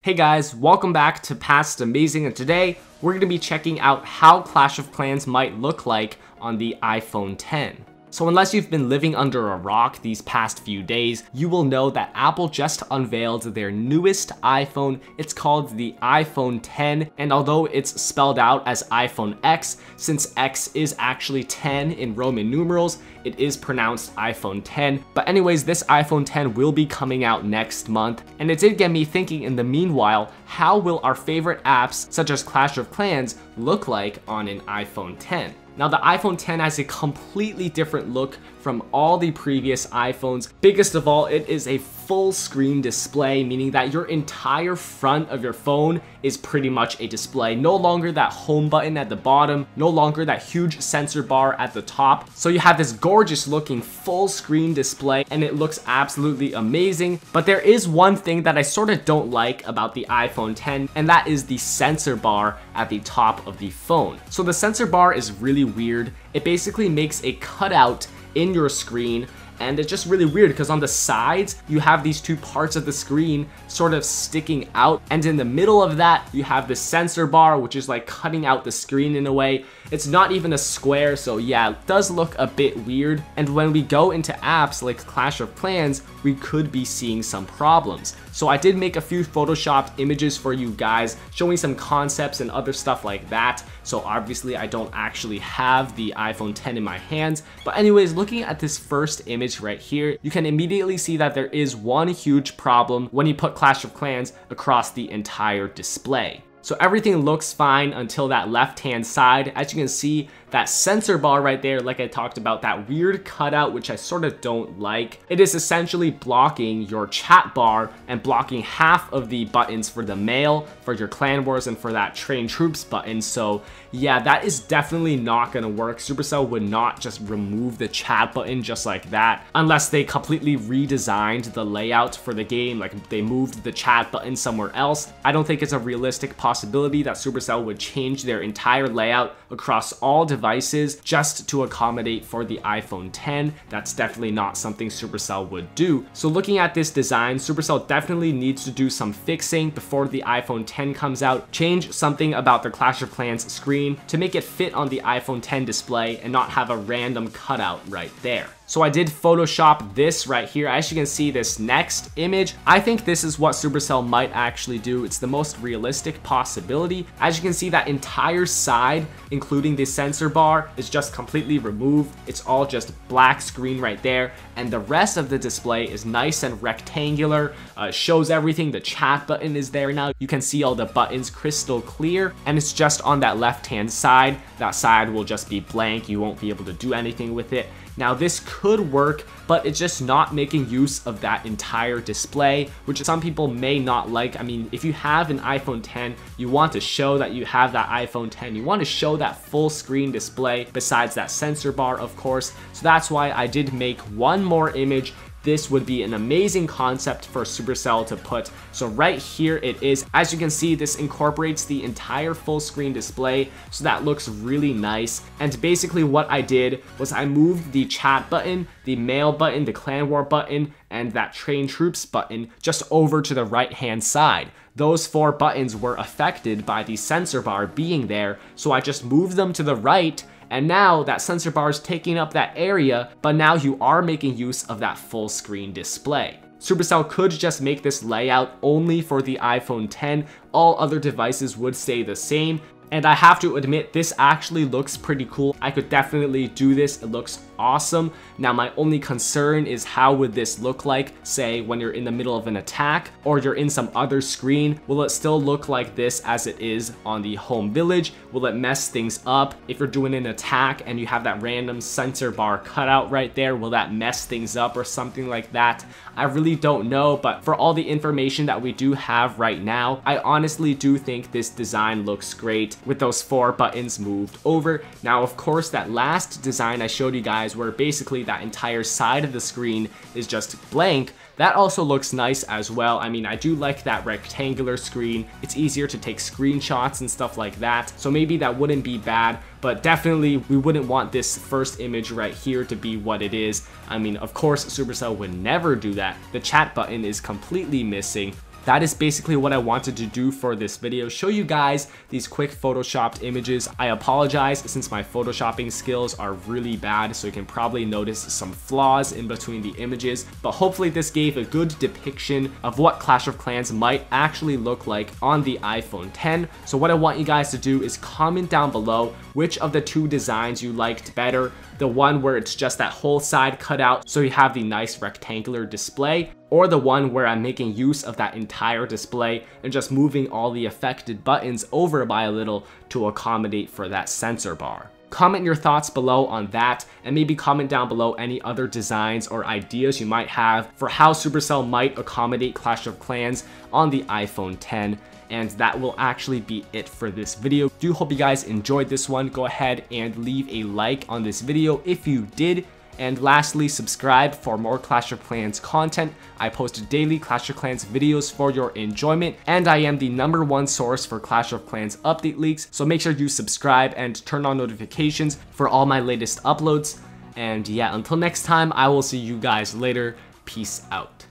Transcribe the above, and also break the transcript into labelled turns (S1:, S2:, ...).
S1: Hey guys, welcome back to Past Amazing, and today we're going to be checking out how Clash of Clans might look like on the iPhone X. So unless you've been living under a rock these past few days, you will know that Apple just unveiled their newest iPhone. It's called the iPhone X, and although it's spelled out as iPhone X, since X is actually 10 in Roman numerals, it is pronounced iPhone X. But anyways, this iPhone X will be coming out next month, and it did get me thinking in the meanwhile, how will our favorite apps such as Clash of Clans look like on an iPhone X? Now the iPhone X has a completely different look from all the previous iPhones. Biggest of all, it is a full screen display, meaning that your entire front of your phone is pretty much a display. No longer that home button at the bottom, no longer that huge sensor bar at the top. So you have this gorgeous looking full screen display and it looks absolutely amazing. But there is one thing that I sort of don't like about the iPhone X, and that is the sensor bar at the top of the phone. So the sensor bar is really weird. It basically makes a cutout in your screen, and it's just really weird because on the sides you have these two parts of the screen sort of sticking out, and in the middle of that you have the sensor bar, which is like cutting out the screen in a way. It's not even a square, so yeah, it does look a bit weird. And when we go into apps like Clash of Clans, we could be seeing some problems. So I did make a few photoshopped images for you guys showing some concepts and other stuff like that. So obviously I don't actually have the iPhone X in my hands, but anyways, looking at this first image right here, you can immediately see that there is one huge problem when you put Clash of Clans across the entire display. So everything looks fine until that left-hand side. As you can see, that sensor bar right there, like I talked about, that weird cutout, which I sort of don't like. It is essentially blocking your chat bar and blocking half of the buttons for the mail, for your clan wars, and for that train troops button. So yeah, that is definitely not gonna work. Supercell would not just remove the chat button just like that, unless they completely redesigned the layout for the game, like they moved the chat button somewhere else. I don't think it's a realistic possibility that Supercell would change their entire layout across all devices just to accommodate for the iPhone X. That's definitely not something Supercell would do. So looking at this design, Supercell definitely needs to do some fixing before the iPhone X comes out. Change something about the Clash of Clans screen to make it fit on the iPhone X display and not have a random cutout right there. So I did Photoshop this right here. As you can see, this next image, I think this is what Supercell might actually do. It's the most realistic possibility. As you can see, that entire side, including the sensor bar, is just completely removed. It's all just black screen right there. And the rest of the display is nice and rectangular. Shows everything. The chat button is there now. You can see all the buttons crystal clear. And it's just on that left-hand side. That side will just be blank. You won't be able to do anything with it. Now this could work, but it's just not making use of that entire display, which some people may not like. I mean, if you have an iPhone X, you want to show that you have that iPhone X. You want to show that full screen display besides that sensor bar, of course. So that's why I did make one more image. This would be an amazing concept for Supercell to put. So right here it is. As you can see, this incorporates the entire full screen display, so that looks really nice. And basically what I did was I moved the chat button, the mail button, the clan war button, and that train troops button just over to the right hand side. Those four buttons were affected by the sensor bar being there, so I just moved them to the right. And now that sensor bar is taking up that area, but now you are making use of that full screen display. Supercell could just make this layout only for the iPhone X. All other devices would stay the same. And I have to admit, this actually looks pretty cool. I could definitely do this. It looks awesome. Now, my only concern is how would this look like, say, when you're in the middle of an attack or you're in some other screen? Will it still look like this as it is on the home village? Will it mess things up? If you're doing an attack and you have that random sensor bar cutout right there, will that mess things up or something like that? I really don't know, but for all the information that we do have right now, I honestly do think this design looks great with those four buttons moved over. Now, of course, that last design I showed you guys where basically that entire side of the screen is just blank, that also looks nice as well. I mean, I do like that rectangular screen. It's easier to take screenshots and stuff like that, so maybe that wouldn't be bad, but definitely we wouldn't want this first image right here to be what it is. I mean, of course, Supercell would never do that. The chat button is completely missing. that is basically what I wanted to do for this video, show you guys these quick photoshopped images. I apologize since my photoshopping skills are really bad, so you can probably notice some flaws in between the images, but hopefully this gave a good depiction of what Clash of Clans might actually look like on the iPhone 10. So what I want you guys to do is comment down below which of the two designs you liked better, the one where it's just that whole side cut out so you have the nice rectangular display, or the one where I'm making use of that entire display and just moving all the affected buttons over by a little to accommodate for that sensor bar. Comment your thoughts below on that, and maybe comment down below any other designs or ideas you might have for how Supercell might accommodate Clash of Clans on the iPhone 10. And that will actually be it for this video. Do hope you guys enjoyed this one. Go ahead and leave a like on this video if you did. And lastly, subscribe for more Clash of Clans content. I post daily Clash of Clans videos for your enjoyment, and I am the #1 source for Clash of Clans update leaks, so make sure you subscribe and turn on notifications for all my latest uploads. And yeah, until next time, I will see you guys later. Peace out.